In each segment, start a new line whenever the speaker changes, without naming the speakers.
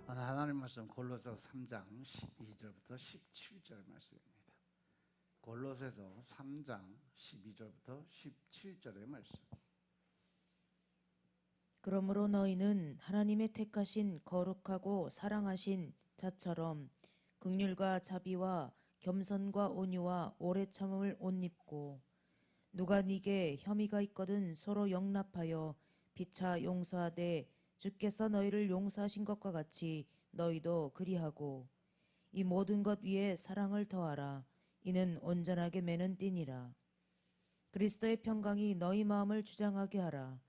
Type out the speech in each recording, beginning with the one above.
하나님 말씀 골로새 3장 12절부터 17절 말씀입니다. 골로새서 3장 12절부터 17절의 말씀.
그러므로 너희는 하나님의 택하신 거룩하고 사랑하신 자처럼 긍휼과 자비와 겸손과 온유와 오래 참음을 옷 입고, 누가 네게 혐의가 있거든 서로 용납하여 피차 용서하되 주께서 너희를 용서하신 것과 같이 너희도 그리하고, 이 모든 것 위에 사랑을 더하라. 이는 온전하게 매는 띠니라. 그리스도의 평강이 너희 마음을 주장하게 하라.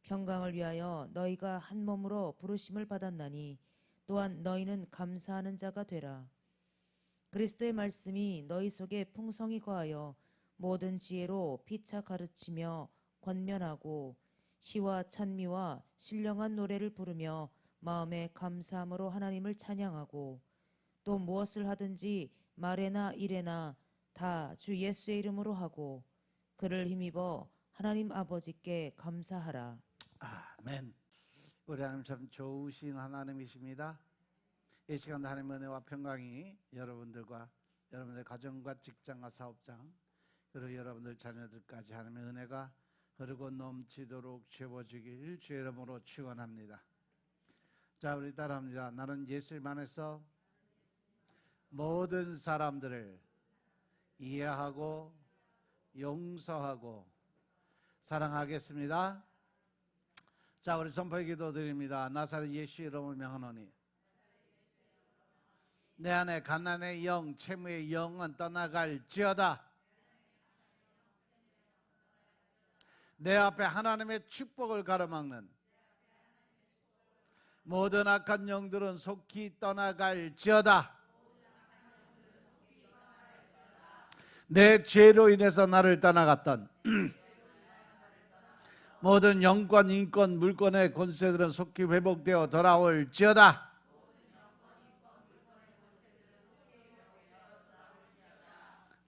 평강을 위하여 너희가 한 몸으로 부르심을 받았나니 또한 너희는 감사하는 자가 되라. 그리스도의 말씀이 너희 속에 풍성히 거하여 모든 지혜로 피차 가르치며 권면하고 시와 찬미와 신령한 노래를 부르며 마음에 감사함으로 하나님을 찬양하고, 또 무엇을 하든지 말에나 일에나 다 주 예수의 이름으로 하고 그를 힘입어 하나님 아버지께 감사하라.
아멘. 우리 하나님 참 좋으신 하나님이십니다. 이 시간도 하나님의 은혜와 평강이 여러분들과 여러분의 가정과 직장과 사업장, 그리고 여러분들 자녀들까지 하나님의 은혜가 흐르고 넘치도록 채워주길 주의 이름으로 축원합니다. 자, 우리 따라합니다. 나는 예수님 안에서 모든 사람들을 이해하고 용서하고 사랑하겠습니다. 자, 우리 선포의 기도 드립니다. 나사렛 예수 이름을 명하노니 내 안에 가난의 영, 채무의 영은 떠나갈지어다. 내 앞에 하나님의 축복을 가로막는 모든 악한 영들은 속히 떠나갈지어다. 내 죄로 인해서 나를 떠나갔던 모든 영권, 인권, 물권의 권세들은 속히 회복되어 돌아올지어다.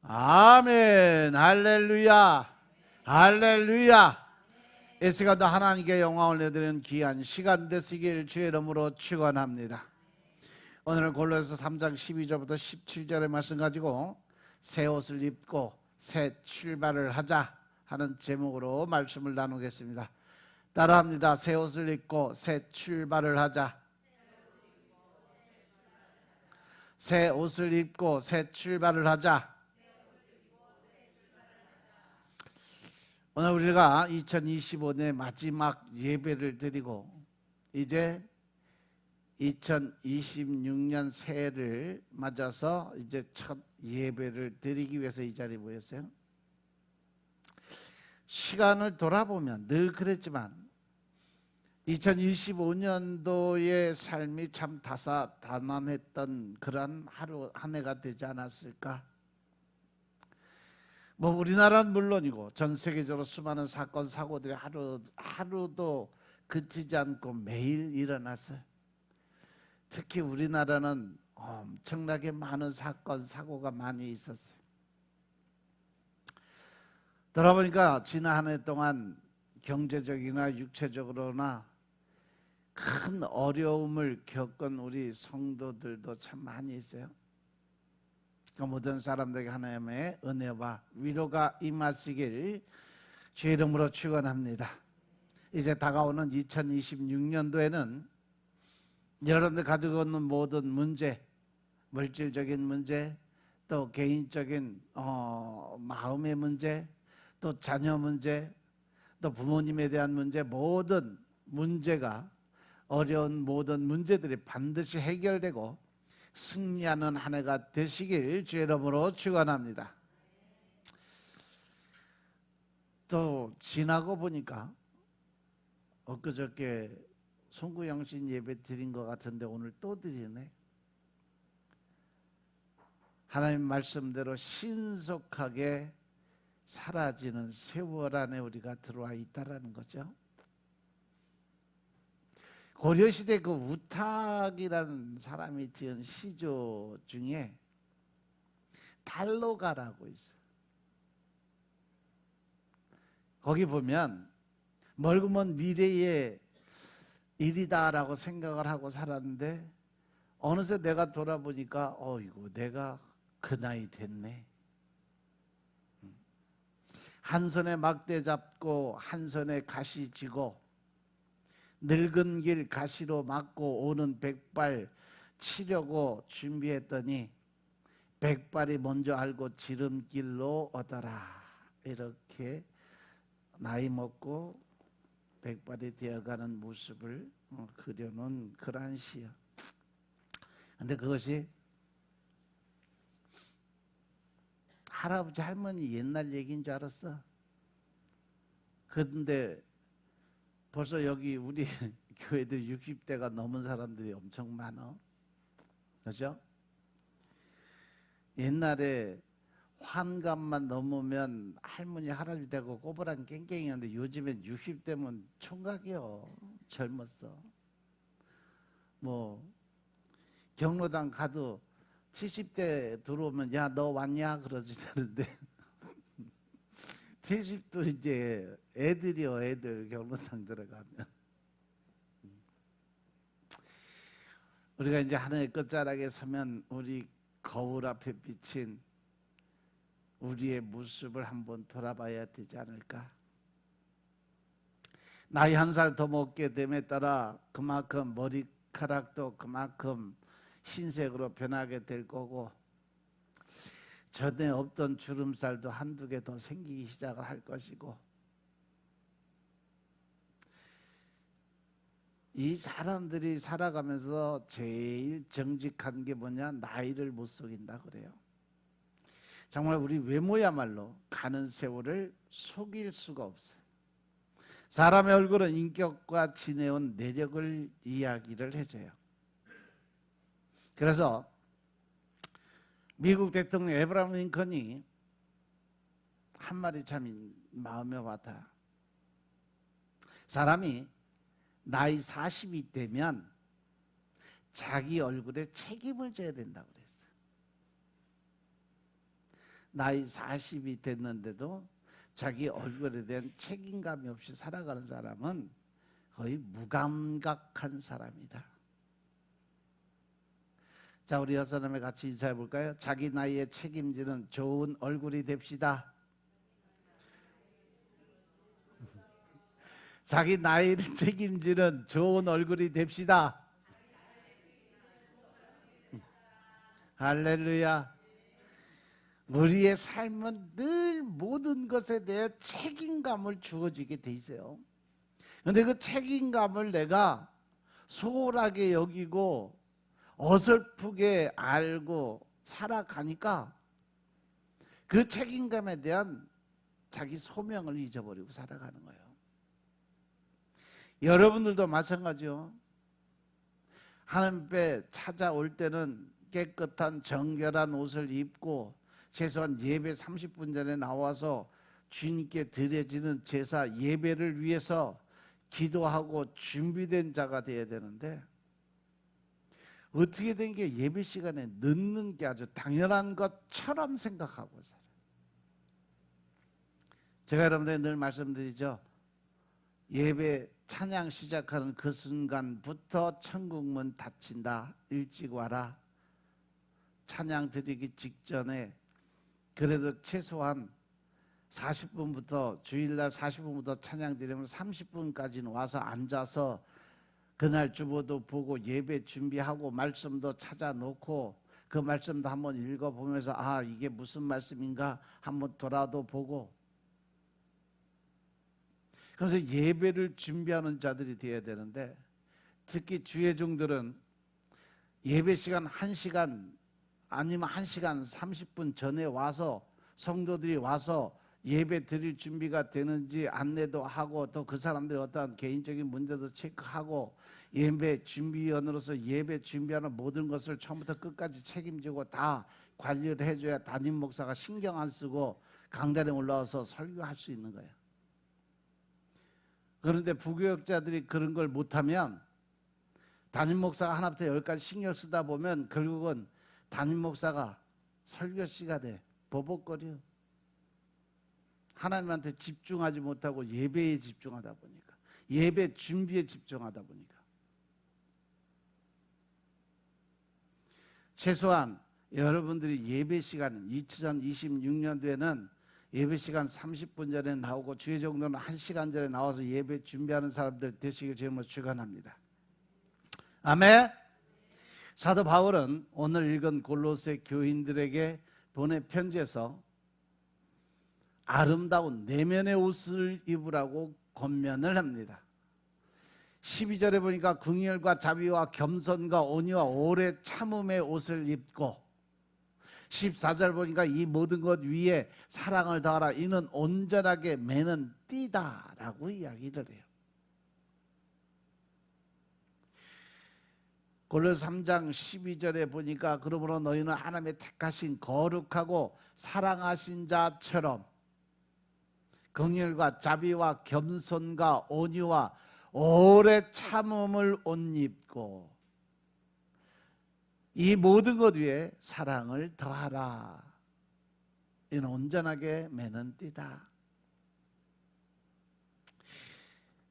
아멘. 할렐루야. 할렐루야. 이 시간도 하나님께 영광을 내드리는 귀한 시간 되시길 주의 이름으로 축원합니다. 오늘은 골로새서 3장 12절부터 17절의 말씀 가지고 새 옷을 입고 새 출발을 하자 하는 제목으로 말씀을 나누겠습니다. 따라합니다. 새 옷을 입고 새 출발을 하자. 새 옷을 입고 새 출발을 하자. 오늘 우리가 2025년 마지막 예배를 드리고 이제 2026년 새해를 맞아서 이제 첫 예배를 드리기 위해서 이 자리에 모였어요. 시간을 돌아보면 늘 그랬지만 2025년도의 삶이 참 다사다난했던 그런 하루 한 해가 되지 않았을까? 뭐 우리나라는 물론이고 전 세계적으로 수많은 사건 사고들이 하루도 그치지 않고 매일 일어났어요. 특히 우리나라는 엄청나게 많은 사건 사고가 많이 있었어요. 돌아보니까 지난 한 해 동안 경제적이나 육체적으로나 큰 어려움을 겪은 우리 성도들도 참 많이 있어요. 모든 사람들에게 하나님의 은혜와 위로가 임하시길 주의 이름으로 축원합니다. 이제 다가오는 2026년도에는 여러분들 가지고 있는 모든 문제, 물질적인 문제, 또 개인적인 마음의 문제, 또 자녀 문제, 또 부모님에 대한 문제, 모든 문제가 어려운 모든 문제들이 반드시 해결되고 승리하는 한 해가 되시길 주의 이름으로 축원합니다. 또 지나고 보니까 엊그저께 송구영신 예배 드린 것 같은데 오늘 또 드리네. 하나님 말씀대로 신속하게 사라지는 세월 안에 우리가 들어와 있다라는 거죠. 고려시대 그 우탁이라는 사람이 지은 시조 중에 달로가라고 있어요. 거기 보면 멀고 먼 미래의 일이다라고 생각을 하고 살았는데 어느새 내가 돌아보니까 어이구 내가 그 나이 됐네. 한 손에 막대 잡고 한 손에 가시 쥐고 늙은 길 가시로 막고 오는 백발 치려고 준비했더니 백발이 먼저 알고 지름길로 오더라. 이렇게 나이 먹고 백발이 되어가는 모습을 그려놓은 그러한 시요. 근데 그것이 할아버지 할머니 옛날 얘기인 줄 알았어. 근데 벌써 여기 우리 교회도 60대가 넘은 사람들이 엄청 많아. 그죠? 옛날에 환갑만 넘으면 할머니 할아버지 되고 꼬부랑 깽깽이었는데 요즘엔 60대면 총각이요. 젊었어. 뭐 경로당 가도 70대 들어오면 야 너 왔냐 그러지는데 70도 이제 애들이요. 애들 경로당 들어가면 우리가 이제 하늘의 끝자락에 서면 우리 거울 앞에 비친 우리의 모습을 한번 돌아봐야 되지 않을까? 나이 한 살 더 먹게 됨에 따라 그만큼 머리카락도 그만큼 흰색으로 변하게 될 거고 전에 없던 주름살도 한두 개 더 생기기 시작을 할 것이고 이 사람들이 살아가면서 제일 정직한 게 뭐냐? 나이를 못 속인다 그래요. 정말 우리 외모야말로 가는 세월을 속일 수가 없어요. 사람의 얼굴은 인격과 지내온 내력을 이야기를 해줘요. 그래서 미국 대통령 에브라함 링컨이 한 말이 참 마음에 와닿아. 사람이 나이 40이 되면 자기 얼굴에 책임을 져야 된다고 그랬어요. 나이 40이 됐는데도 자기 얼굴에 대한 책임감이 없이 살아가는 사람은 거의 무감각한 사람이다. 자, 우리 여섯 사람에 같이 인사해 볼까요? 자기 나이에 책임지는 좋은 얼굴이 됩시다. 자기 나이를 책임지는 좋은 얼굴이 됩시다. 할렐루야. 우리의 삶은 늘 모든 것에 대해 책임감을 주어지게 돼 있어요. 그런데 그 책임감을 내가 소홀하게 여기고 어설프게 알고 살아가니까 그 책임감에 대한 자기 소명을 잊어버리고 살아가는 거예요. 여러분들도 마찬가지요. 하나님 앞에 찾아올 때는 깨끗한 정결한 옷을 입고 최소한 예배 30분 전에 나와서 주님께 드려지는 제사 예배를 위해서 기도하고 준비된 자가 되어야 되는데 어떻게 된 게 예배 시간에 늦는 게 아주 당연한 것처럼 생각하고 살아요. 제가 여러분들에게 늘 말씀드리죠. 예배 찬양 시작하는 그 순간부터 천국문 닫힌다. 일찍 와라. 찬양 드리기 직전에 그래도 최소한 40분부터 주일날 40분부터 찬양 드리면 30분까지는 와서 앉아서 그날 주보도 보고 예배 준비하고 말씀도 찾아놓고 그 말씀도 한번 읽어보면서 아 이게 무슨 말씀인가 한번 돌아도 보고 그래서 예배를 준비하는 자들이 되어야 되는데 특히 주회종들은 예배 시간 1시간 아니면 1시간 30분 전에 와서 성도들이 와서 예배 드릴 준비가 되는지 안내도 하고 또 그 사람들의 어떠한 개인적인 문제도 체크하고 예배 준비원으로서 예배 준비하는 모든 것을 처음부터 끝까지 책임지고 다 관리를 해줘야 담임 목사가 신경 안 쓰고 강단에 올라와서 설교할 수 있는 거예요. 그런데 부교역자들이 그런 걸 못하면 담임 목사가 하나부터 10까지 신경 쓰다 보면 결국은 담임 목사가 설교 시간에 버벅거려. 하나님한테 집중하지 못하고 예배에 집중하다 보니까 예배 준비에 집중하다 보니까 최소한 여러분들이 예배 시간 2026년도에는 예배 시간 30분 전에 나오고 주일 정도는 1시간 전에 나와서 예배 준비하는 사람들 되시길 주님으로 축원합니다. 아멘. 사도 바울은 오늘 읽은 골로새 교인들에게 보낸 편지에서 아름다운 내면의 옷을 입으라고 권면을 합니다. 12절에 보니까 긍휼과 자비와 겸손과 온유와 오래 참음의 옷을 입고, 14절 보니까 이 모든 것 위에 사랑을 더하라. 이는 온전하게 매는 띠다라고 이야기를 해요. 골로새 3장 12절에 보니까 그러므로 너희는 하나님의 택하신 거룩하고 사랑하신 자처럼 긍휼과 자비와 겸손과 온유와 오래 참음을 옷 입고 이 모든 것 위에 사랑을 더하라. 이는 온전하게 매는 띠다.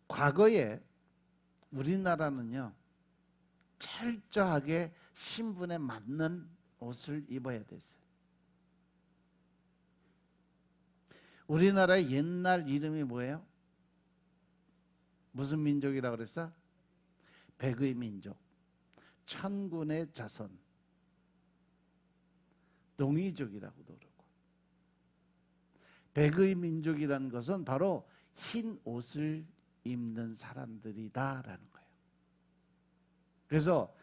과거에 우리나라는요, 철저하게 신분에 맞는 옷을 입어야 됐어요. 우리나라의 옛날 이름이 뭐예요? 무슨 민족이라고 그랬어? 백의 민족, 천군의 자손, 농이족이라고도 그러고. 백의 민족이라는 것은 바로 흰 옷을 입는 사람들이다라는 거예요. 그래서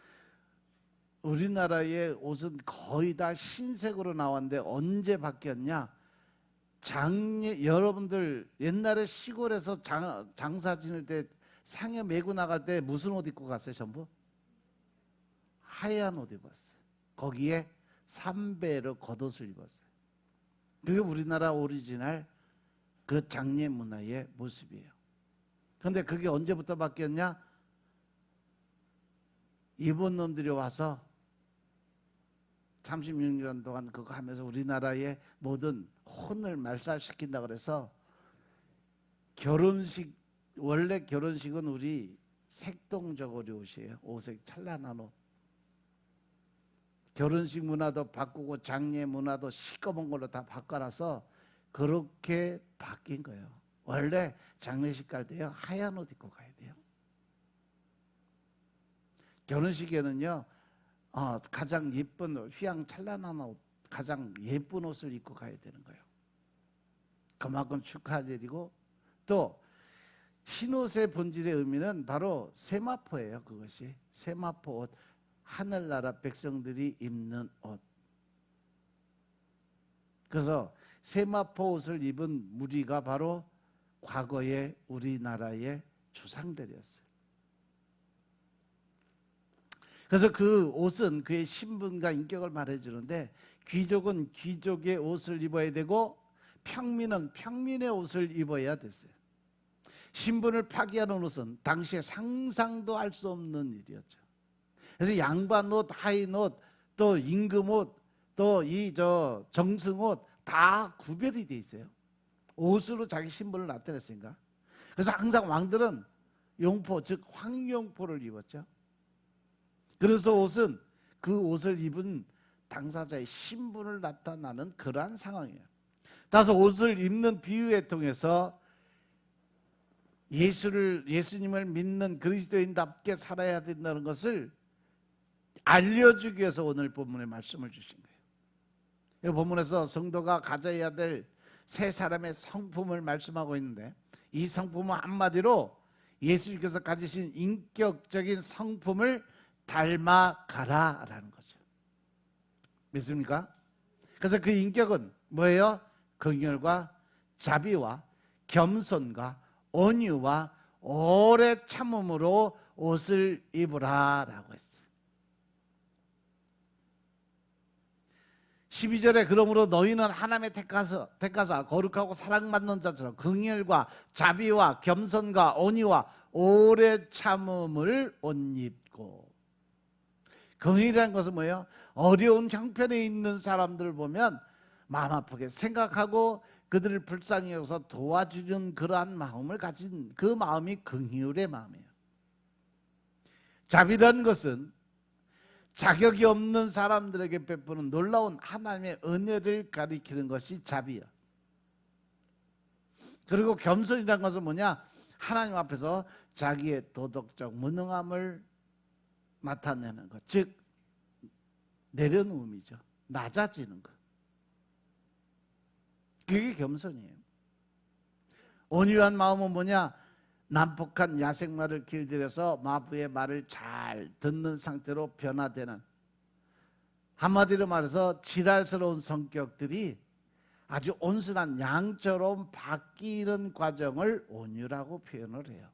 우리나라의 옷은 거의 다 흰색으로 나왔는데 언제 바뀌었냐? 여러분들 옛날에 시골에서 장사 지낼 때 상여 메고 나갈 때 무슨 옷 입고 갔어요? 전부 하얀 옷 입었어요. 거기에 삼배로 겉옷을 입었어요. 그게 우리나라 오리지널 그 장례 문화의 모습이에요. 그런데 그게 언제부터 바뀌었냐? 일본 놈들이 와서 36년 동안 그거 하면서 우리나라의 모든 혼을 말살시킨다 그래서 결혼식, 원래 결혼식은 우리 색동저고리 옷이에요. 오색 찬란한 옷. 결혼식 문화도 바꾸고 장례 문화도 시꺼먼 걸로 다 바꿔놔서 그렇게 바뀐 거예요. 원래 장례식 갈 때요, 하얀 옷 입고 가야 돼요. 결혼식에는요, 가장 예쁜 휘황찬란한 옷, 가장 예쁜 옷을 입고 가야 되는 거예요. 그만큼 축하드리고, 또 흰옷의 본질의 의미는 바로 세마포예요. 그것이 세마포 옷, 하늘나라 백성들이 입는 옷. 그래서 세마포 옷을 입은 무리가 바로 과거의 우리나라의 조상들이었어요. 그래서 그 옷은 그의 신분과 인격을 말해주는데, 귀족은 귀족의 옷을 입어야 되고 평민은 평민의 옷을 입어야 됐어요. 신분을 파기하는 옷은 당시에 상상도 할 수 없는 일이었죠. 그래서 양반 옷, 하인 옷, 또 임금 옷, 또 정승옷 다 구별이 돼 있어요. 옷으로 자기 신분을 나타냈으니까. 그래서 항상 왕들은 용포, 즉 황용포를 입었죠. 그래서 옷은 그 옷을 입은 당사자의 신분을 나타나는 그러한 상황이에요. 따라서 옷을 입는 비유에 통해서 예수님을 믿는 그리스도인답게 살아야 된다는 것을 알려주기 위해서 오늘 본문에 말씀을 주신 거예요. 이 본문에서 성도가 가져야 될 세 사람의 성품을 말씀하고 있는데, 이 성품은 한마디로 예수님께서 가지신 인격적인 성품을 닮아가라라는 거죠. 믿습니까? 그래서 그 인격은 뭐예요? 긍휼과 자비와 겸손과 온유와 오래 참음으로 옷을 입으라라고 했어요. 12절에 그러므로 너희는 하나님의 택하사 거룩하고 사랑받는 자처럼 긍휼과 자비와 겸손과 온유와 오래 참음을 옷 입고. 긍휼이라는 것은 뭐예요? 어려운 형편에 있는 사람들을 보면 마음 아프게 생각하고 그들을 불쌍히 여겨서 도와주는 그러한 마음을 가진 그 마음이 긍휼의 마음이에요. 자비라는 것은 자격이 없는 사람들에게 베푸는 놀라운 하나님의 은혜를 가리키는 것이 자비야. 그리고 겸손이라는 것은 뭐냐? 하나님 앞에서 자기의 도덕적 무능함을 나타내는 것, 즉 내려놓음이죠. 낮아지는 것. 그게 겸손이에요. 온유한 마음은 뭐냐? 난폭한 야생마를 길들여서 마부의 말을 잘 듣는 상태로 변화되는, 한마디로 말해서 지랄스러운 성격들이 아주 온순한 양처럼 바뀌는 과정을 온유라고 표현을 해요.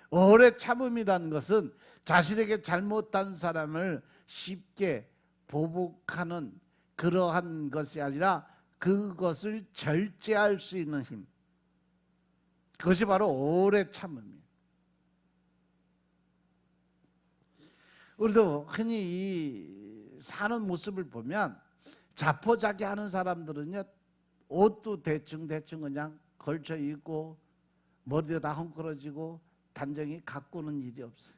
오래 참음이라는 것은 자신에게 잘못한 사람을 쉽게 보복하는 그러한 것이 아니라 그것을 절제할 수 있는 힘, 그것이 바로 오래 참음이에요. 우리도 흔히 이 사는 모습을 보면 자포자기하는 사람들은요, 옷도 대충 그냥 걸쳐 입고 머리도 다 헝클어지고 단정히 가꾸는 일이 없어요.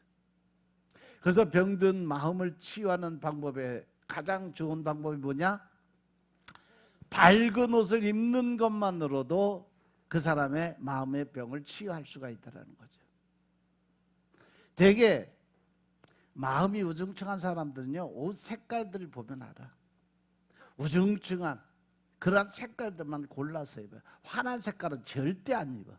그래서 병든 마음을 치유하는 방법의 가장 좋은 방법이 뭐냐? 밝은 옷을 입는 것만으로도 그 사람의 마음의 병을 치유할 수가 있다는 거죠. 대개 마음이 우중충한 사람들은요, 옷 색깔들을 보면 알아. 우중충한 그런 색깔들만 골라서 입어요. 환한 색깔은 절대 안 입어.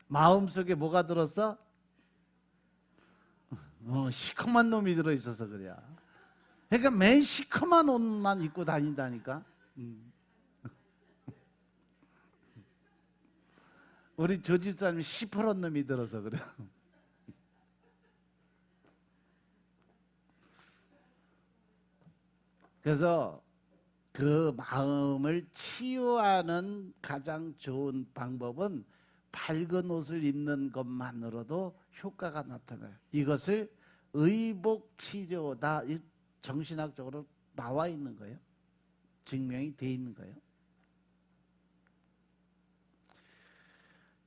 마음속에 뭐가 들었어? 시커먼 놈이 들어있어서 그래. 그러니까 맨 시커먼 옷만 입고 다닌다니까. 우리 저 집사람이 시퍼런 놈이 들어서 그래. 그래서 그 마음을 치유하는 가장 좋은 방법은 밝은 옷을 입는 것만으로도 효과가 나타나요. 이것을 의복치료다, 정신학적으로 나와 있는 거예요. 증명이 돼 있는 거예요.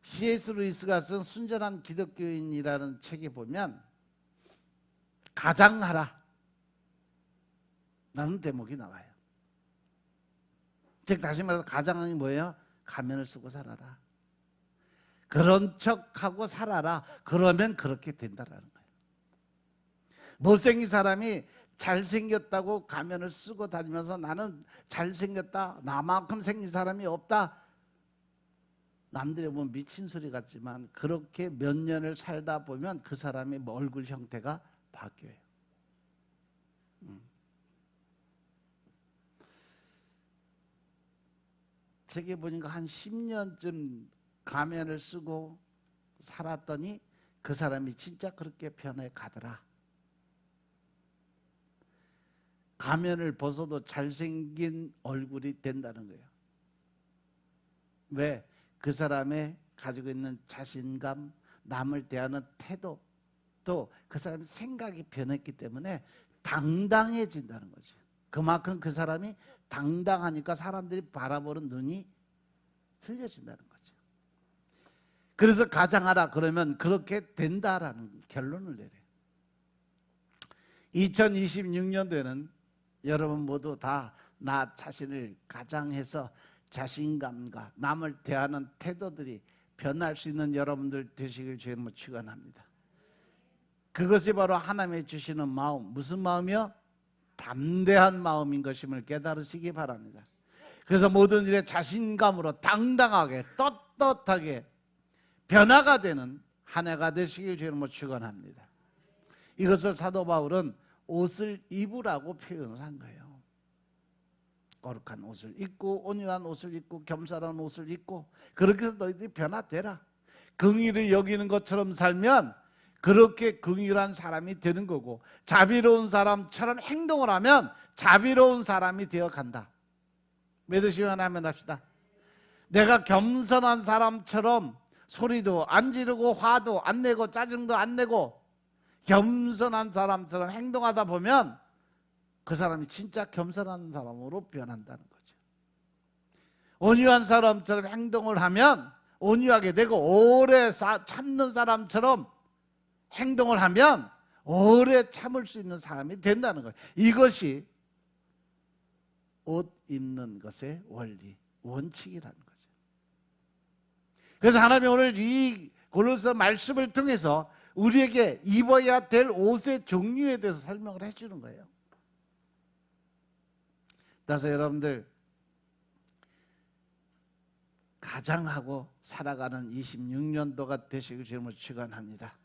C.S. 루이스가 쓴 순전한 기독교인이라는 책에 보면 가장하라 라는 대목이 나와요. 즉 다시 말해서 가장이 뭐예요? 가면을 쓰고 살아라. 그런 척하고 살아라. 그러면 그렇게 된다라는 거예요. 못생긴 사람이 잘생겼다고 가면을 쓰고 다니면서 나는 잘생겼다, 나만큼 생긴 사람이 없다, 남들이 보면 미친 소리 같지만 그렇게 몇 년을 살다 보면 그 사람의 얼굴 형태가 바뀌어요. 책에 보니까 한 10년쯤 가면을 쓰고 살았더니 그 사람이 진짜 그렇게 변해 가더라. 가면을 벗어도 잘생긴 얼굴이 된다는 거예요. 왜? 그 사람의 가지고 있는 자신감, 남을 대하는 태도, 또 그 사람의 생각이 변했기 때문에 당당해진다는 거죠. 그만큼 그 사람이 당당하니까 사람들이 바라보는 눈이 틀려진다는 거죠. 그래서 가장하라 그러면 그렇게 된다라는 결론을 내려요. 2026년도에는 여러분 모두 다 나 자신을 가장해서 자신감과 남을 대하는 태도들이 변할 수 있는 여러분들 되시길 주님으로 축원합니다. 그것이 바로 하나님이 주시는 마음, 무슨 마음이요? 담대한 마음인 것임을 깨달으시기 바랍니다. 그래서 모든 일에 자신감으로 당당하게 떳떳하게 변화가 되는 한 해가 되시길 주님으로 축원합니다. 이것을 사도 바울은 옷을 입으라고 표현을 한 거예요. 거룩한 옷을 입고 온유한 옷을 입고 겸손한 옷을 입고 그렇게 해서 너희들이 변화되라. 긍휼을 여기는 것처럼 살면 그렇게 긍휼한 사람이 되는 거고, 자비로운 사람처럼 행동을 하면 자비로운 사람이 되어간다. 믿으시면 하면 합시다. 내가 겸손한 사람처럼 소리도 안 지르고 화도 안 내고 짜증도 안 내고 겸손한 사람처럼 행동하다 보면 그 사람이 진짜 겸손한 사람으로 변한다는 거죠. 온유한 사람처럼 행동을 하면 온유하게 되고 오래 참는 사람처럼 행동을 하면 오래 참을 수 있는 사람이 된다는 거예요. 이것이 옷 입는 것의 원리, 원칙이라는 거죠. 그래서 하나님이 오늘 이 골로새 말씀을 통해서 우리에게 입어야 될 옷의 종류에 대해서 설명을 해주는 거예요. 따라서 여러분들 가장하고 살아가는 26년도가 되시길 주님을 축원합니다.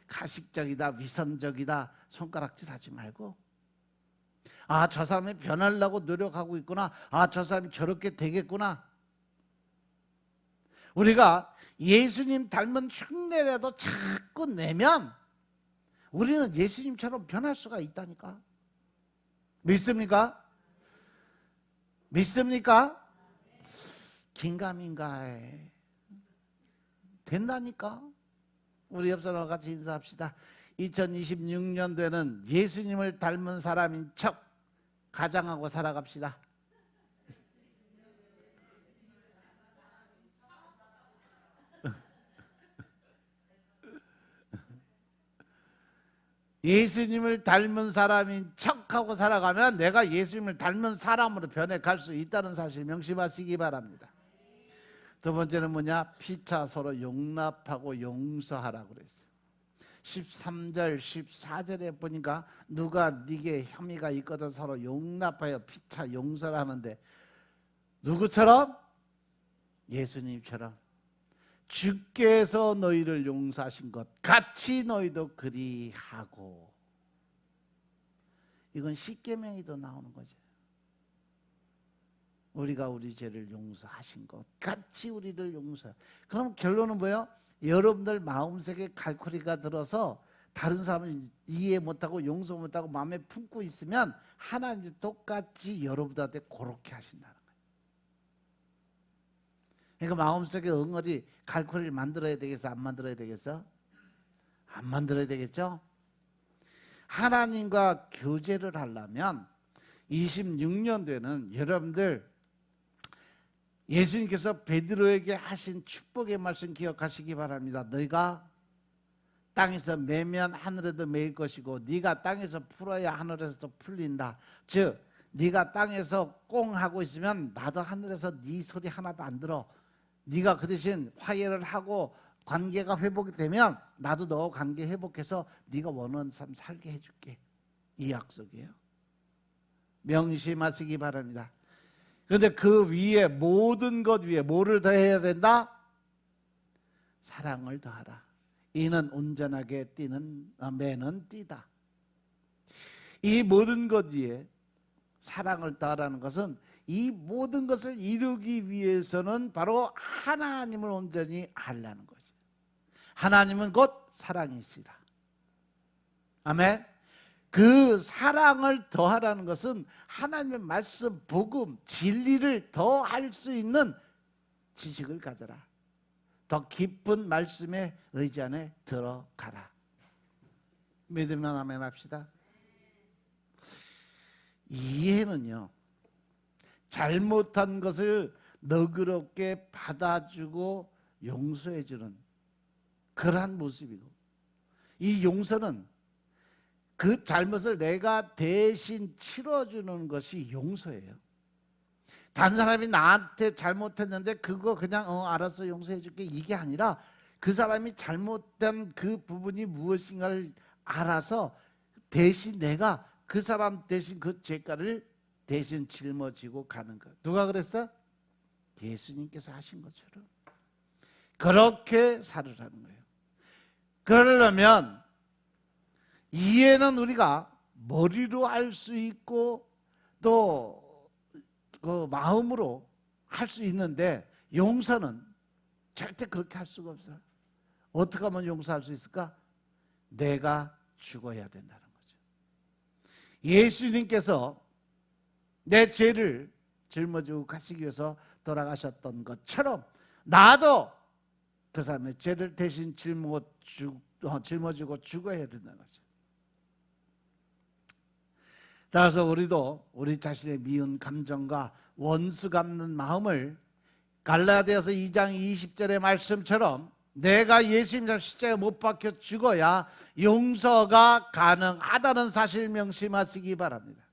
가식적이다, 위선적이다 손가락질하지 말고, 아, 저 사람이 변하려고 노력하고 있구나, 아, 저 사람이 저렇게 되겠구나. 우리가 예수님 닮은 흉내라도 자꾸 내면 우리는 예수님처럼 변할 수가 있다니까. 믿습니까? 믿습니까? 긴가민가해. 된다니까. 우리 옆 사람과 같이 인사합시다. 2026년도에는 예수님을 닮은 사람인 척 가장하고 살아갑시다. 예수님을 닮은 사람인 척하고 살아가면 내가 예수님을 닮은 사람으로 변해갈 수 있다는 사실 명심하시기 바랍니다. 두 번째는 뭐냐? 피차 서로 용납하고 용서하라고 그랬어요. 13절 14절에 보니까 누가 네게 혐의가 있거든 서로 용납하여 피차 용서를 하는데, 누구처럼? 예수님처럼 주께서 너희를 용서하신 것 같이 너희도 그리하고. 이건 십계명에도 나오는 거죠. 우리가 우리 죄를 용서하신 것 같이 우리를 용서. 그럼 결론은 뭐예요? 여러분들 마음속에 칼코리가 들어서 다른 사람을 이해 못하고 용서 못하고 마음에 품고 있으면 하나님도 똑같이 여러분들한테 그렇게 하신다는 거예요. 그러니까 마음속에 엉어리 칼코리를 만들어야 되겠어? 안 만들어야 되겠어? 안 만들어야 되겠죠? 하나님과 교제를 하려면 26년도에는 여러분들 예수님께서 베드로에게 하신 축복의 말씀 기억하시기 바랍니다. 너희가 땅에서 매면 하늘에도 매일 것이고 네가 땅에서 풀어야 하늘에서도 풀린다. 즉 네가 땅에서 꽁 하고 있으면 나도 하늘에서 네 소리 하나도 안 들어. 네가 그 대신 화해를 하고 관계가 회복이 되면 나도 너 관계 회복해서 네가 원하는 삶 살게 해줄게. 이 약속이에요. 명심하시기 바랍니다. 그런데 그 위에 모든 것 위에 뭐를 더해야 된다? 사랑을 더하라. 이는 온전하게 뛰는 매는 뛰다. 이 모든 것 위에 사랑을 더하라는 것은 이 모든 것을 이루기 위해서는 바로 하나님을 온전히 알라는 거죠. 하나님은 곧 사랑이시다. 아멘. 그 사랑을 더하라는 것은 하나님의 말씀, 복음, 진리를 더할 수 있는 지식을 가져라. 더 깊은 말씀의 의지 안에 들어가라. 믿으면 아멘 합시다. 이해는요, 잘못한 것을 너그럽게 받아주고 용서해주는 그러한 모습이고, 이 용서는 그 잘못을 내가 대신 치러주는 것이 용서예요. 다른 사람이 나한테 잘못했는데 그거 그냥 알았어 용서해줄게 이게 아니라, 그 사람이 잘못된 그 부분이 무엇인가를 알아서 대신 내가 그 사람 대신 그 죄가를 대신 짊어지고 가는 것. 누가 그랬어? 예수님께서 하신 것처럼 그렇게 살으라는 거예요. 그러려면 이해는 우리가 머리로 할 수 있고 또 그 마음으로 할 수 있는데, 용서는 절대 그렇게 할 수가 없어요. 어떻게 하면 용서할 수 있을까? 내가 죽어야 된다는 거죠. 예수님께서 내 죄를 짊어지고 가시기 위해서 돌아가셨던 것처럼 나도 그 사람의 죄를 대신 짊어지고 죽어야 된다는 거죠. 따라서 우리도 우리 자신의 미운 감정과 원수 갚는 마음을 갈라디아서 2장 20절의 말씀처럼 내가 예수님처럼 십자가에 못 박혀 죽어야 용서가 가능하다는 사실 명심하시기 바랍니다.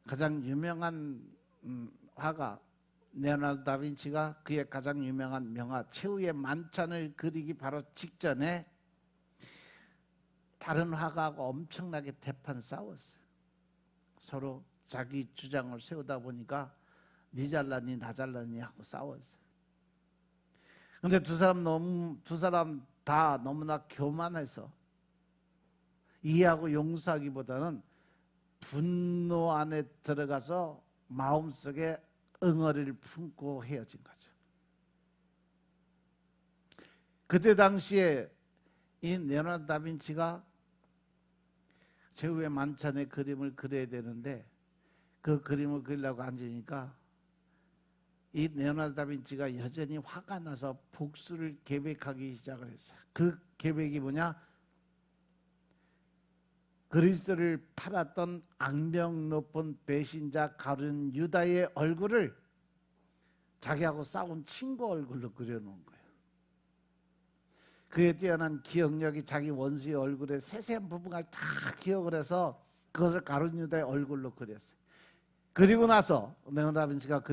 가장 유명한 화가 레오나르도 다빈치가 그의 가장 유명한 명화 최후의 만찬을 그리기 바로 직전에 다른 화가하고 엄청나게 대판 싸웠어요. 서로 자기 주장을 세우다 보니까 니 잘났니 나 잘났니 하고 싸웠어요. 근데 두 사람 다 너무나 교만해서 이해하고 용서하기보다는 분노 안에 들어가서 마음속에 응어리를 품고 헤어진 거죠. 그때 당시에 이 레오나르도 다빈치가 최후의 만찬의 그림을 그려야 되는데 그 그림을 그리려고 앉으니까 이 레오나르도 다빈치가 여전히 화가 나서 복수를 계획하기 시작을 했어요. 그 계획이 뭐냐? 그리스도를 팔았던 악명 높은 배신자 가룟 유다의 얼굴을 자기하고 싸운 친구 얼굴로 그려놓은 거예요. 그에 뛰어난 기억력이 자기 원수의 얼굴의 세세한 부분까지 다 기억을 해서 그것을 가룟 유다의 얼굴로 그렸어요. 그리고 나서 레오나르도 다빈치가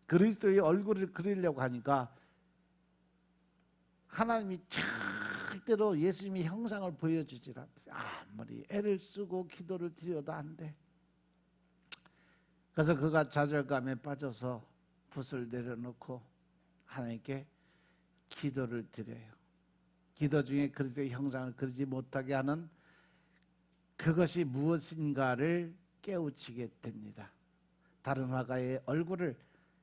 그리스도의 얼굴을 그리려고 하니까 하나님이 절대로 예수님의 형상을 보여주질 않더래요. 아무리 애를 쓰고 기도를 드려도 안 돼. 그래서 그가 좌절감에 빠져서 붓을 내려놓고 하나님께 기도를 드려요. 기도 중에 그리스도의 형상을 그리지 못하게 하는 그것이 무엇인가를 깨우치게 됩니다. 다른 화가의 얼굴을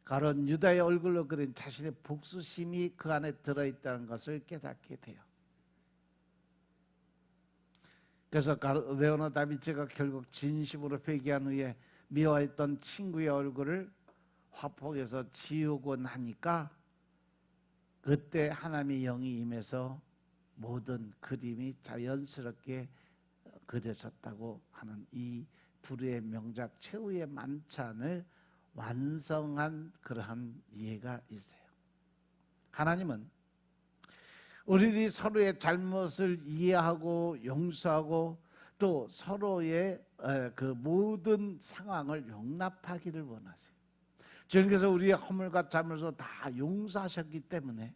가룟 유다의 얼굴로 그린 자신의 복수심이 그 안에 들어있다는 것을 깨닫게 돼요. 그래서 레오나르도 다빈치가 결국 진심으로 회개한 후에 미워했던 친구의 얼굴을 화폭에서 지우고 나니까 그때 하나님의 영이 임해서 모든 그림이 자연스럽게 그려졌다고 하는 이 불후의 명작 최후의 만찬을 완성한 그러한 이해가 있어요. 하나님은 우리들이 서로의 잘못을 이해하고 용서하고 또 서로의 그 모든 상황을 용납하기를 원하세요. 주님께서 우리의 허물과 잘못을 다 용서하셨기 때문에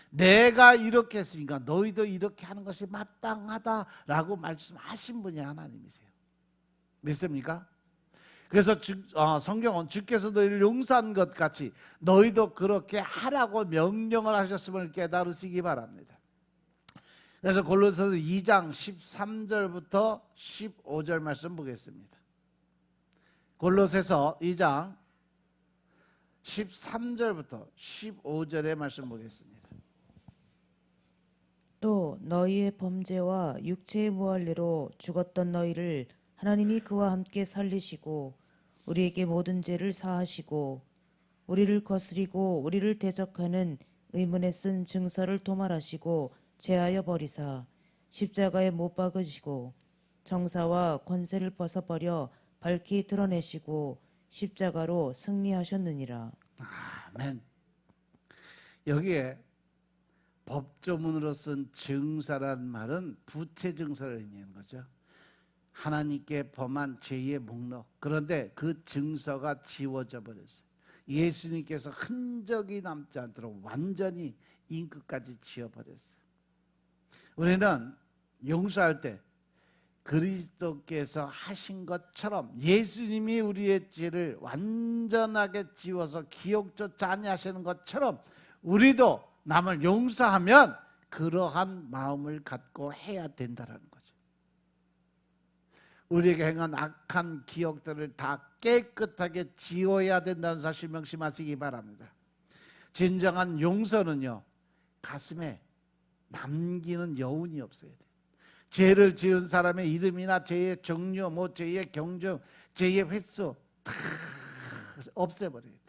내가 이렇게 했으니까 너희도 이렇게 하는 것이 마땅하다라고 말씀하신 분이 하나님이세요. 믿습니까? 그래서 성경은 주께서 너희를 용서한 것 같이 너희도 그렇게 하라고 명령을 하셨음을 깨달으시기 바랍니다. 그래서 골로새서 2장 13절부터 15절 말씀 보겠습니다. 골로새서 2장 13절부터 15절의 말씀 보겠습니다.
또 너희의 범죄와 육체의 무할례로 죽었던 너희를 하나님이 그와 함께 살리시고 우리에게 모든 죄를 사하시고 우리를 거스리고 우리를 대적하는 의문에 쓴 증서를 도말하시고 제하여 버리사 십자가에 못 박으시고 정사와 권세를 벗어버려 밝히 드러내시고 십자가로 승리하셨느니라.
아멘. 여기에 법조문으로 쓴 증서란 말은 부채 증서를 의미하는 거죠. 하나님께 범한 죄의 목록. 그런데 그 증서가 지워져 버렸어요. 예수님께서 흔적이 남지 않도록 완전히 잉크까지 지워버렸어요. 우리는 용서할 때 그리스도께서 하신 것처럼 예수님이 우리의 죄를 완전하게 지워서 기억조차 아니하시는 것처럼 우리도 남을 용서하면 그러한 마음을 갖고 해야 된다는 거죠. 우리에게 행한 악한 기억들을 다 깨끗하게 지워야 된다는 사실 명심하시기 바랍니다. 진정한 용서는요, 가슴에 남기는 여운이 없어야 돼요. 죄를 지은 사람의 이름이나 죄의 종류, 죄의 경중, 죄의 횟수 다 없애버려야 돼요.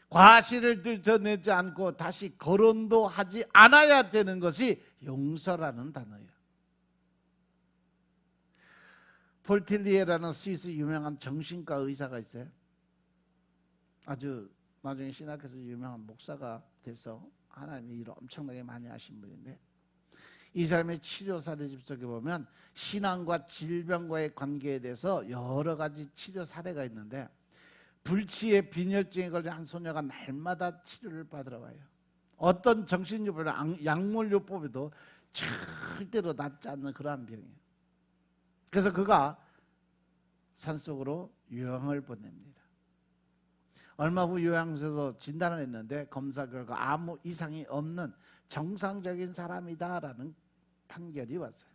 과실을 들춰내지 않고 다시 거론도 하지 않아야 되는 것이 용서라는 단어예요. 폴 틸리에라는 스위스 유명한 정신과 의사가 있어요. 아주 나중에 신학에서 유명한 목사가 돼서 하나님의 일을 엄청나게 많이 하신 분인데, 이 사람의 치료사례 집속에 보면 신앙과 질병과의 관계에 대해서 여러 가지 치료 사례가 있는데, 불치의 빈혈증에 걸린 한 소녀가 날마다 치료를 받으러 와요. 어떤 정신요법이나 약물요법에도 절대로 낫지 않는 그러한 병이에요. 그래서 그가 산속으로 요양을 보냅니다. 얼마 후 요양소에서 진단을 했는데 검사 결과 아무 이상이 없는 정상적인 사람이다라는 판결이 왔어요.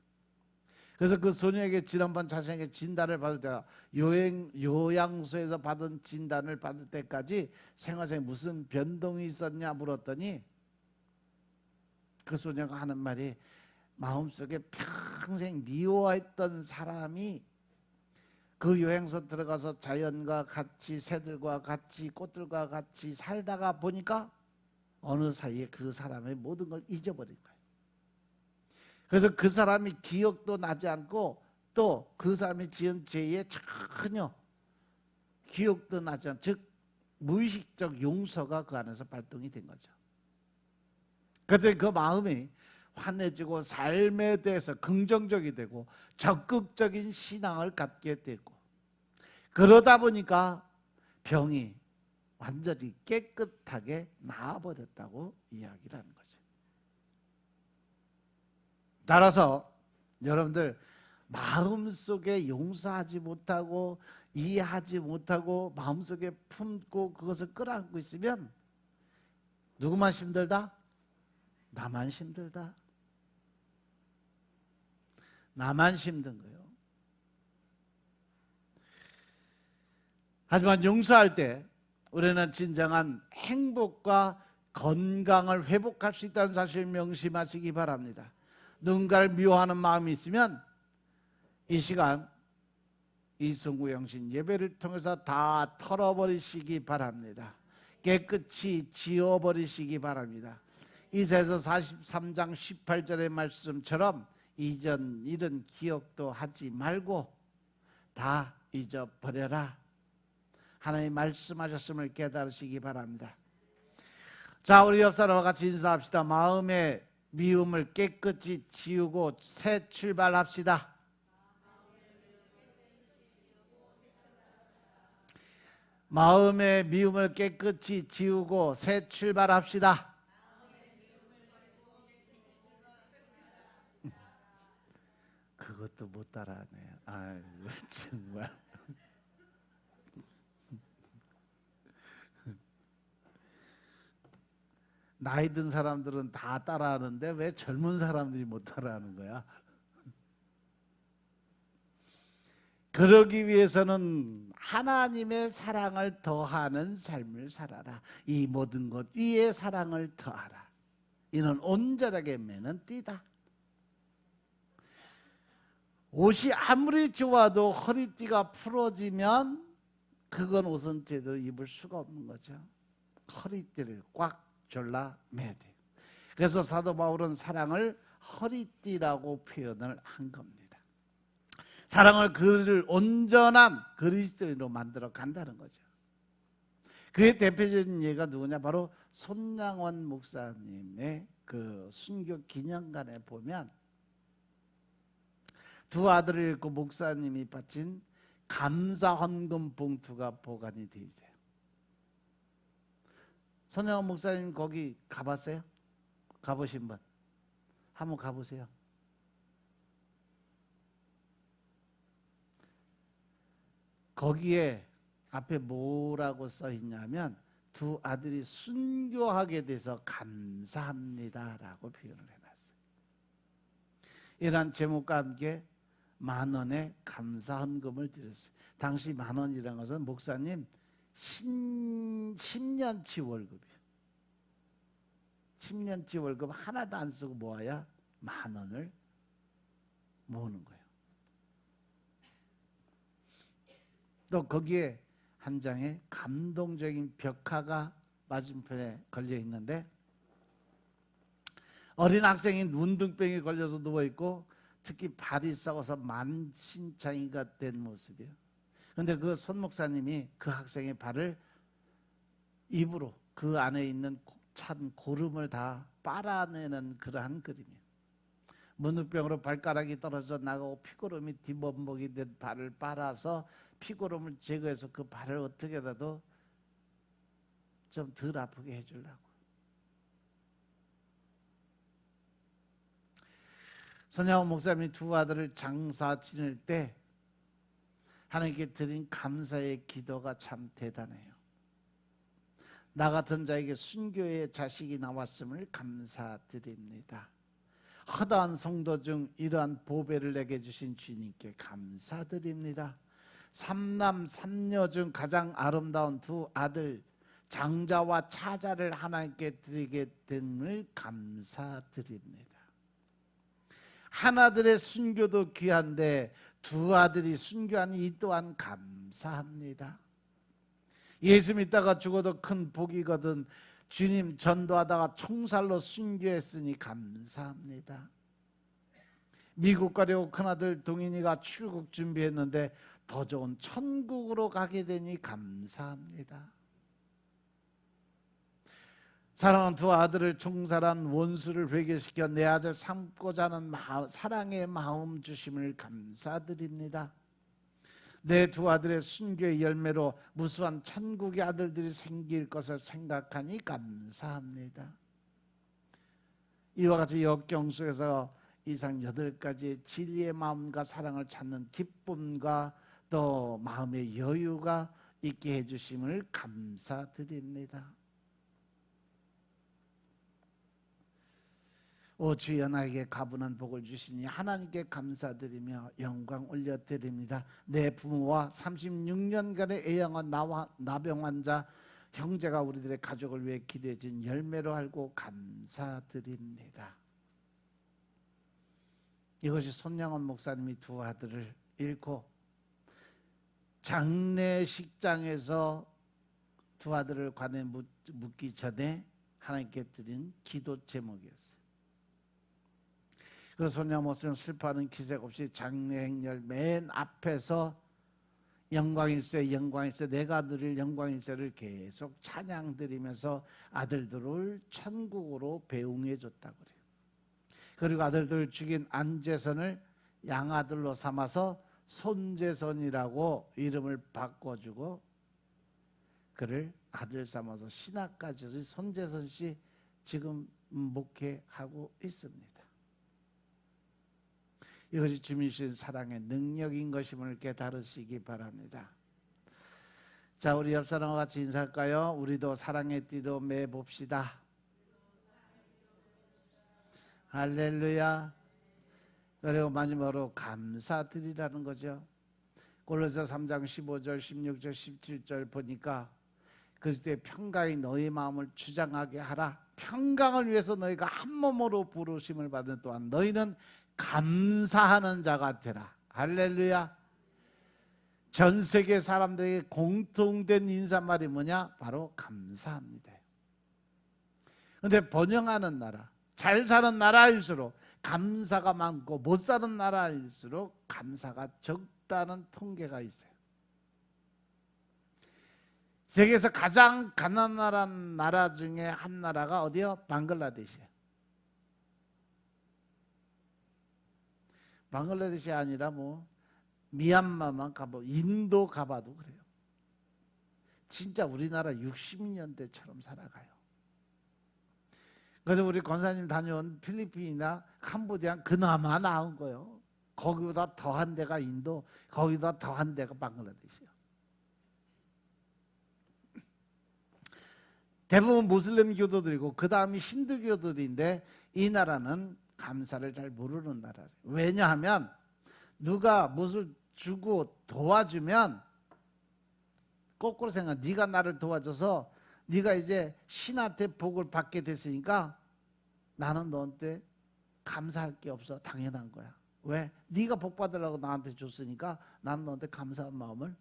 그래서 그 소녀에게 지난번 자신에게 진단을 받을 때 요양소에서 받은 진단을 받을 때까지 생활상에 무슨 변동이 있었냐 물었더니 그 소녀가 하는 말이, 마음속에 평생 미워했던 사람이 그 요양소 들어가서 자연과 같이 새들과 같이 꽃들과 같이 살다가 보니까 어느 사이에 그 사람의 모든 걸 잊어버린 거예요. 그래서 그 사람이 기억도 나지 않고 또 그 사람이 지은 죄에 전혀 기억도 나지 않고, 즉 무의식적 용서가 그 안에서 발동이 된 거죠. 그때 그 마음이 환해지고 삶에 대해서 긍정적이 되고 적극적인 신앙을 갖게 되고, 그러다 보니까 병이 완전히 깨끗하게 나아버렸다고 이야기를 하는 거죠. 따라서 여러분들 마음속에 용서하지 못하고 이해하지 못하고 마음속에 품고 그것을 끌어안고 있으면 누구만 힘들다? 나만 힘들다. 나만 힘든 거예요. 하지만 용서할 때 우리는 진정한 행복과 건강을 회복할 수 있다는 사실을 명심하시기 바랍니다. 누군가를 미워하는 마음이 있으면 이 시간 이승구 영신 예배를 통해서 다 털어버리시기 바랍니다. 깨끗이 지워버리시기 바랍니다. 이사야서 43장 18절의 말씀처럼 이전 일은 기억도 하지 말고 다 잊어버려라. 하나님 말씀하셨음을 깨달으시기 바랍니다. 자, 우리 옆 사람과 같이 인사합시다. 마음의 미움을 깨끗이 지우고 새 출발합시다. 마음의 미움을 깨끗이 지우고 새 출발합시다. 그것도 못 따라하네요. 아유, 정말. 나이 든 사람들은 다 따라하는데 왜 젊은 사람들이 못 따라하는 거야? 그러기 위해서는 하나님의 사랑을 더하는 삶을 살아라. 이 모든 것 위에 사랑을 더하라. 이는 온전하게 매는 띠다. 옷이 아무리 좋아도 허리띠가 풀어지면 그건 옷은 제대로 입을 수가 없는 거죠. 허리띠를 꽉 졸라 매야 돼요. 그래서 사도 바울은 사랑을 허리띠라고 표현을 한 겁니다. 사랑을 그를 온전한 그리스도인으로 만들어 간다는 거죠. 그의 대표적인 예가 누구냐? 바로 손양원 목사님의 그 순교 기념관에 보면 두 아들을 잃고 목사님이 바친 감사 헌금 봉투가 보관이 되어 있어요. 손양원 목사님 거기 가봤어요? 가보신 분? 한번 가보세요. 거기에 앞에 뭐라고 써 있냐면 두 아들이 순교하게 돼서 감사합니다라고 표현을 해놨어요. 이러한 제목과 함께 10,000원의 감사 헌금을 드렸어요. 당시 10,000원이라는 것은 목사님 10년치 월급이에요. 10년치 월급 하나도 안 쓰고 모아야 10,000원을 모으는 거예요. 또 거기에 한 장의 감동적인 벽화가 맞은편에 걸려 있는데, 어린 학생이 눈등병에 걸려서 누워있고 특히 발이 썩어서 만신창이가 된 모습이에요. 그런데 그 손 목사님이 그 학생의 발을 입으로 그 안에 있는 찬 고름을 다 빨아내는 그러한 그림이에요. 문우병으로 발가락이 떨어져 나가고 피고름이 뒤범벅이 된 발을 빨아서 피고름을 제거해서 그 발을 어떻게라도 좀 덜 아프게 해주려고. 손양원 목사님이 두 아들을 장사 지낼 때 하나님께 드린 감사의 기도가 참 대단해요. 나 같은 자에게 순교의 자식이 나왔음을 감사드립니다. 허다한 성도 중 이러한 보배를 내게 주신 주님께 감사드립니다. 삼남 삼녀 중 가장 아름다운 두 아들 장자와 차자를 하나님께 드리게 됨을 감사드립니다. 하나들의 순교도 귀한데 두 아들이 순교하니 이 또한 감사합니다. 예수 믿다가 죽어도 큰 복이거든 주님 전도하다가 총살로 순교했으니 감사합니다. 미국 가려고 큰아들 동인이가 출국 준비했는데 더 좋은 천국으로 가게 되니 감사합니다. 사랑하는 두 아들을 총살한 원수를 회개시켜 내 아들 삼고자 하는 사랑의 마음 주심을 감사드립니다. 내 두 아들의 순교의 열매로 무수한 천국의 아들들이 생길 것을 생각하니 감사합니다. 이와 같이 역경 속에서 이상 8가지의 진리의 마음과 사랑을 찾는 기쁨과 또 마음의 여유가 있게 해주심을 감사드립니다. 오 주여 나에게 가분한 복을 주시니 하나님께 감사드리며 영광 올려드립니다. 내 부모와 36년간의 애양한 나병 환자 형제가 우리들의 가족을 위해 기도해 준 열매로 알고 감사드립니다. 이것이 손양원 목사님이 두 아들을 잃고 장례식장에서 두 아들을 관에 묻기 전에 하나님께 드린 기도 제목이었어요. 그래서 손양원 목사님 슬퍼하는 기색 없이 장례 행렬 맨 앞에서 영광일세 영광일세 내가 누릴 영광일세를 계속 찬양 드리면서 아들들을 천국으로 배웅해 줬다고 그래요. 그리고 아들들 죽인 안재선을 양아들로 삼아서 손재선이라고 이름을 바꿔주고 그를 아들 삼아서 신학까지 손재선 씨 지금 목회하고 있습니다. 이것이 주님 주신 사랑의 능력인 것임을 깨달으시기 바랍니다. 자, 우리 옆 사람과 같이 인사할까요? 우리도 사랑의 띠로 매봅시다. 할렐루야. 그리고 마지막으로 감사드리라는 거죠. 골로새 3장 15절 16절 17절 보니까 그때 평강이 너희 마음을 주장하게 하라. 평강을 위해서 너희가 한 몸으로 부르심을 받은 또한 너희는 감사하는 자가 되라. 할렐루야. 전 세계 사람들에게 공통된 인사말이 뭐냐? 바로 감사합니다. 그런데 번영하는 나라, 잘 사는 나라일수록 감사가 많고 못 사는 나라일수록 감사가 적다는 통계가 있어요. 세계에서 가장 가난한 나라 중에 한 나라가 어디요? 방글라데시예요. 방글라데시 아니라 뭐 미얀마만 가봐, 인도 가봐도 그래요. 진짜 우리나라 60년대처럼 살아가요. 그래서 우리 권사님 다녀온 필리핀이나 캄보디아 그나마 나은 거예요. 거기보다 더한 데가 인도, 거기보다 더한 데가 방글라데시예요. 대부분 무슬림 교도들이고 그 다음이 힌두교들인데 이 나라는 감사를 잘 모르는 나라예요. 왜냐하면 누가 무엇을 주고 도와주면 거꾸로 생각, 네가 나를 도와줘서 네가 이제 신한테 복을 받게 됐으니까 나는 너한테 감사할 게 없어. 당연한 거야. 왜? 네가 복 받으려고 나한테 줬으니까 나는 너한테 감사한 마음을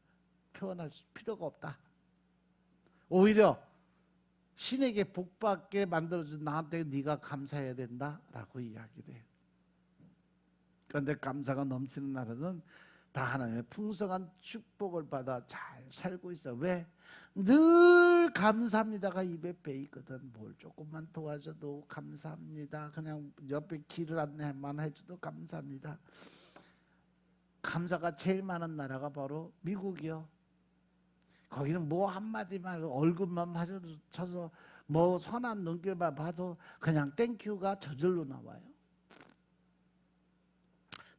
표현할 필요가 없다. 오히려 신에게 복받게 만들어준 나한테 네가 감사해야 된다라고 이야기를 해요. 그런데 감사가 넘치는 나라는 다 하나님의 풍성한 축복을 받아 잘 살고 있어. 왜? 늘 감사합니다가 입에 배이거든. 뭘 조금만 도와줘도 감사합니다. 그냥 옆에 길을 안내만 해줘도 감사합니다. 감사가 제일 많은 나라가 바로 미국이요. 거기는 뭐 한마디만 얼굴만 쳐서 뭐 선한 눈길만 봐도 그냥 땡큐가 저절로 나와요.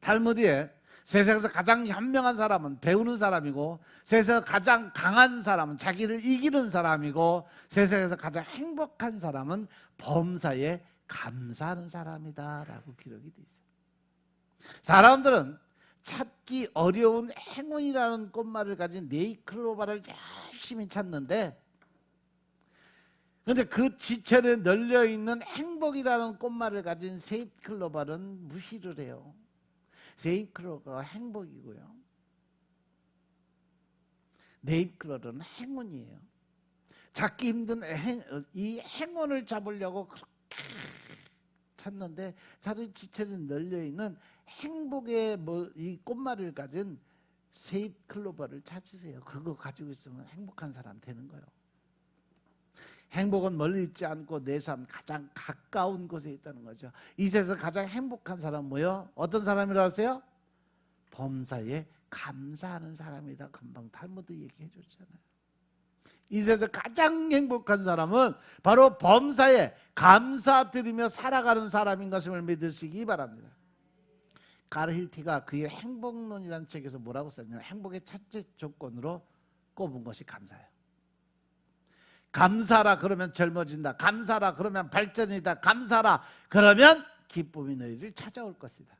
탈무드에 세상에서 가장 현명한 사람은 배우는 사람이고, 세상에서 가장 강한 사람은 자기를 이기는 사람이고, 세상에서 가장 행복한 사람은 범사에 감사하는 사람이다 라고 기록이 되어 있어요. 사람들은 찾기 어려운 행운이라는 꽃말을 가진 네잎클로버를 열심히 찾는데, 그런데 그 지천에 널려있는 행복이라는 꽃말을 가진 세잎클로버는 무시를 해요. 세잎클로버가 행복이고요, 네잎클로버는 행운이에요. 찾기 힘든 이 행운을 잡으려고 그렇게 찾는데, 자기 지천에 널려있는 행복의 이 꽃말을 가진 세잎클로버를 찾으세요. 그거 가지고 있으면 행복한 사람 되는 거예요. 행복은 멀리 있지 않고 내 삶 가장 가까운 곳에 있다는 거죠. 이 세상에서 가장 행복한 사람은 뭐예요? 어떤 사람이라고 하세요? 범사에 감사하는 사람이다. 금방 탈무드 얘기해 줬잖아요. 이 세상에서 가장 행복한 사람은 바로 범사에 감사드리며 살아가는 사람인 것을 믿으시기 바랍니다. 가르 힐티가 그의 행복론이라는 책에서 뭐라고 썼냐면, 행복의 첫째 조건으로 꼽은 것이 감사예요. 감사라 그러면 젊어진다. 감사라 그러면 발전이다. 감사라 그러면 기쁨이 너희를 찾아올 것이다.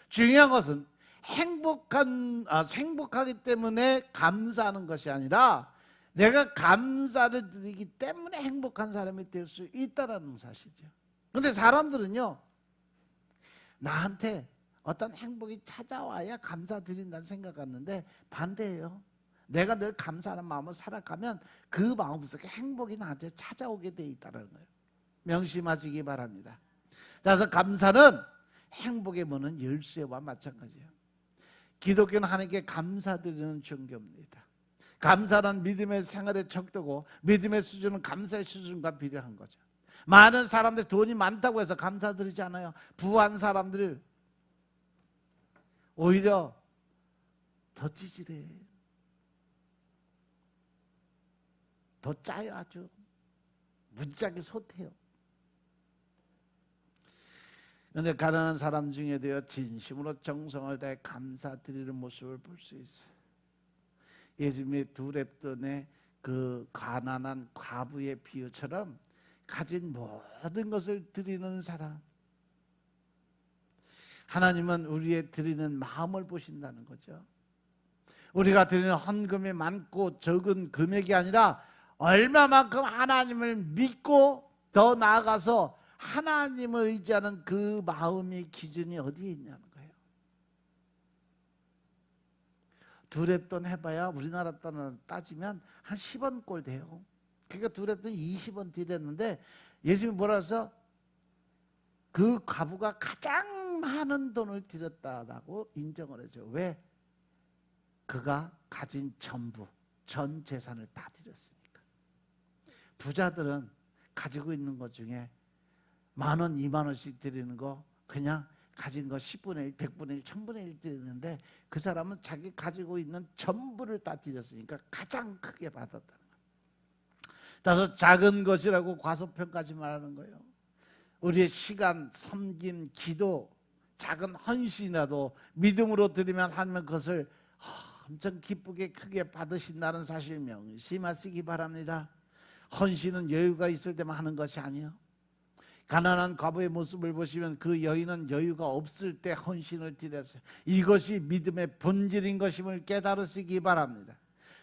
중요한 것은 행복하기 때문에 감사하는 것이 아니라, 내가 감사를 드리기 때문에 행복한 사람이 될 수 있다는 사실이죠. 그런데 사람들은요, 나한테 어떤 행복이 찾아와야 감사드린다는 생각하는데 반대예요. 내가 늘 감사하는 마음으로 살아가면 그 마음속에 행복이 나한테 찾아오게 돼 있다는 거예요. 명심하시기 바랍니다. 그래서 감사는 행복의 문은 열쇠와 마찬가지예요. 기독교는 하나님께 감사드리는 종교입니다. 감사는 믿음의 생활의 척도고, 믿음의 수준은 감사의 수준과 비례한 거죠. 많은 사람들이 돈이 많다고 해서 감사드리지 않아요. 부한 사람들 오히려 더 찌질해. 더 짜요. 아주 무지하게 솟해요. 그런데 가난한 사람 중에 되어 진심으로 정성을 다해 감사드리는 모습을 볼 수 있어요. 예수님의 두 랩돈의 그 가난한 과부의 비유처럼 가진 모든 것을 드리는 사람, 하나님은 우리의 드리는 마음을 보신다는 거죠. 우리가 드리는 헌금이 많고 적은 금액이 아니라 얼마만큼 하나님을 믿고 더 나아가서 하나님을 의지하는 그 마음의 기준이 어디에 있냐는 거예요. 두 랩돈 해봐야 우리나라 돈으로 따지면 한 10원 꼴 돼요. 그러니까 두 랩돈 20원 드렸는데, 예수님이 뭐라 해서 그 과부가 가장 많은 돈을 드렸다라고 인정을 해줘. 왜? 그가 가진 전부, 전 재산을 다 드렸으니까. 부자들은 가지고 있는 것 중에 10,000원, 20,000원씩 드리는 거, 그냥 가진 거 10분의 1, 100분의 1, 1000분의 1 드리는데, 그 사람은 자기 가지고 있는 전부를 다 드렸으니까 가장 크게 받았다는 거예요. 따라서 작은 것이라고 과소평가하지 말라는 거예요. 우리의 시간, 섬김, 기도, 작은 헌신이라도 믿음으로 드리면 하나님은 그것을 엄청 기쁘게 크게 받으신다는 사실 명심하시기 바랍니다. 헌신은 여유가 있을 때만 하는 것이 아니에요. 가난한 과부의 모습을 보시면 그 여인은 여유가 없을 때 헌신을 드렸어요. 이것이 믿음의 본질인 것임을 깨달으시기 바랍니다.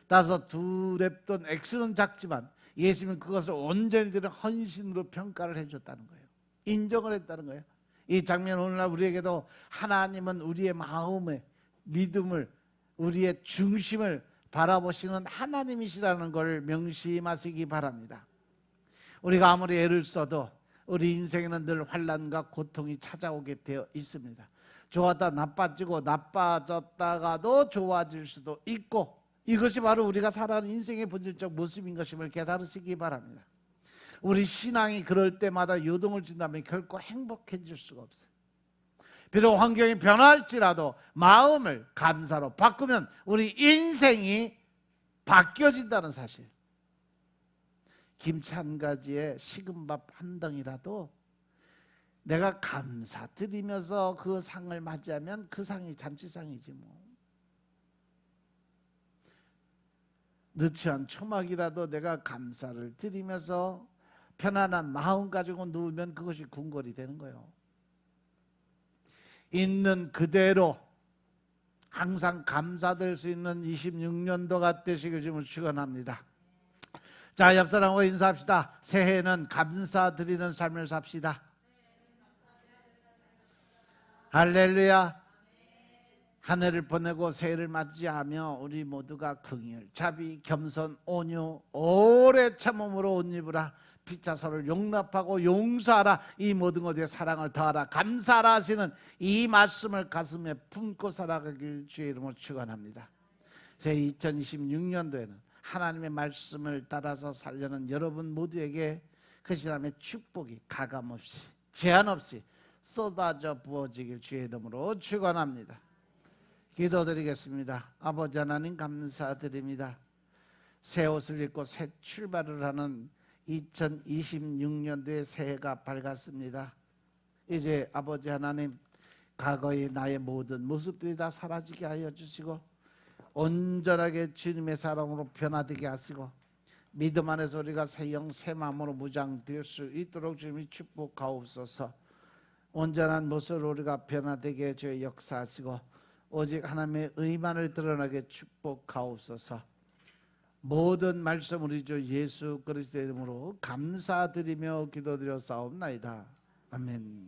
따라서 두 랩돈 액수는 작지만 예수님은 그것을 온전히 드린 헌신으로 평가를 해줬다는 거예요. 인정을 했다는 거예요. 이 장면, 오늘날 우리에게도 하나님은 우리의 마음의 믿음을, 우리의 중심을 바라보시는 하나님이시라는 걸 명심하시기 바랍니다. 우리가 아무리 애를 써도 우리 인생에는 늘 환난과 고통이 찾아오게 되어 있습니다. 좋았다 나빠지고 나빠졌다가도 좋아질 수도 있고, 이것이 바로 우리가 살아가는 인생의 본질적 모습인 것임을 깨달으시기 바랍니다. 우리 신앙이 그럴 때마다 요동을 준다면 결코 행복해질 수가 없어요. 비록 환경이 변할지라도 마음을 감사로 바꾸면 우리 인생이 바뀌어진다는 사실. 김치 한 가지에 식은밥 한 덩이라도 내가 감사드리면서 그 상을 맞이하면 그 상이 잔치상이지 뭐. 느티한 초막이라도 내가 감사를 드리면서 편안한 마음 가지고 누우면 그것이 궁궐이 되는 거예요. 있는 그대로 항상 감사될 수 있는 26년도가 되시길 주님을 축원합니다. 자, 옆 사람하고 인사합시다. 새해에는 감사드리는 삶을 삽시다. 할렐루야. 한 해를 보내고 새해를 맞이하며 우리 모두가 긍휼, 자비, 겸손, 온유, 오래 참음으로 옷 입으라. 피차 서로를 용납하고 용서하라. 이 모든 것에 사랑을 더하라. 감사하라 하시는 이 말씀을 가슴에 품고 살아가길 주의 이름으로 축원합니다. 제 2026년도에는 하나님의 말씀을 따라서 살려는 여러분 모두에게 그 시간의 축복이 가감없이 제한 없이 쏟아져 부어지길 주의 이름으로 축원합니다. 기도드리겠습니다. 아버지 하나님 감사드립니다. 새 옷을 입고 새 출발을 하는 2026년도의 새해가 밝았습니다. 이제 아버지 하나님, 과거의 나의 모든 모습들이 다 사라지게 하여 주시고 온전하게 주님의 사랑으로 변화되게 하시고 믿음 안에서 우리가 새 영 새 마음으로 무장될 수 있도록 주님이 축복하옵소서. 온전한 모습으로 우리가 변화되게 주의 역사하시고 오직 하나님의 의만을 드러나게 축복하옵소서. 모든 말씀 우리 주 예수 그리스도의 이름으로 감사드리며 기도드려 싸움나이다. 아멘.